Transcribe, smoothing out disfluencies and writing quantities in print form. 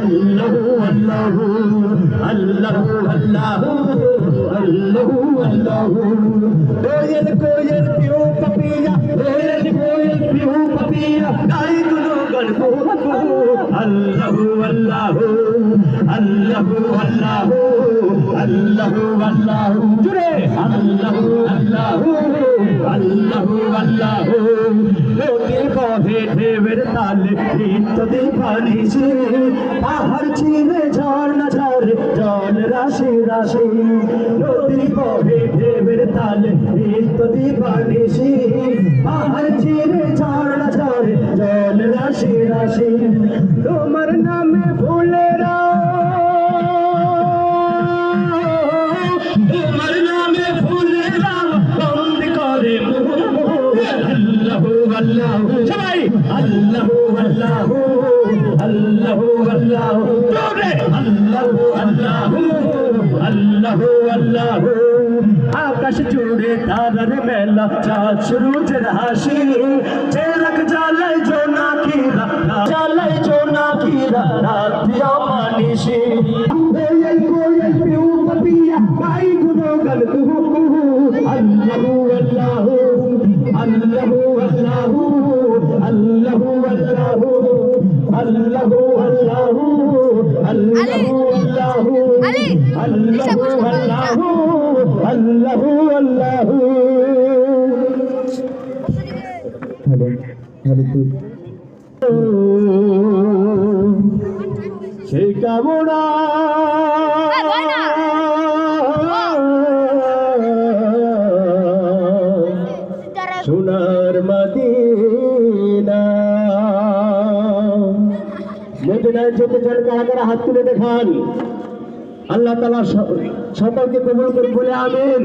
अल्लाह अल्लाह अल्लाह अल्लाह अल्लाह अल्लाह कोयल कोयल पियो पपिया कोयल कोयल पियो पपिया गाई गुनो गणको अल्लाह अल्लाह अल्लाह अल्लाह अल्लाह अल्लाह जुरे अल्लाह अल्लाह अल्लाह अल्लाह लोटे बहे ढेवेर ताले रीत दीपानी से पाहाड़ छीने झरना झरे जल राशि राशि लोटे बहे ढेवेर ताले रीत दीपानी से पाहाड़ छीने झरना झरे जल राशि राशि তোমার নামে ফুলেরা তোমার নামে ফুলেরা বন্ধ করে আল্লাহু আল্লাহু সবাই আল্লাহু আল্লাহু আল্লাহু আল্লাহু জোরে আল্লাহু আল্লাহু আল্লাহু আল্লাহু আকাশ জুড়ে তারার মেলা চাঁদ সূর্যের হাসি চেরাক জ্বালায় জোনাকিরা জ্বালায় জোনাকিরা রাতিয়া মানিসি কোয়েল কোয়েল পিউ পপিয়া গাই গুনো গান কুহু কুহু আল্লাহু আল্লাহু আল্লাহু আল্লাহু আল্লাহু আল্লাহু আল্লাহু আল্লাহু আল্লাহু আল্লাহু আলী আল্লাহু আল্লাহু আল্লাহু আল্লাহু সেই কামনা সোনার মদিনা মদিনায় যেতে চান কারা কারা হাত তুলে দেখান আল্লাহ তাআলা সকলকে কবুল করুন বলে আমিন।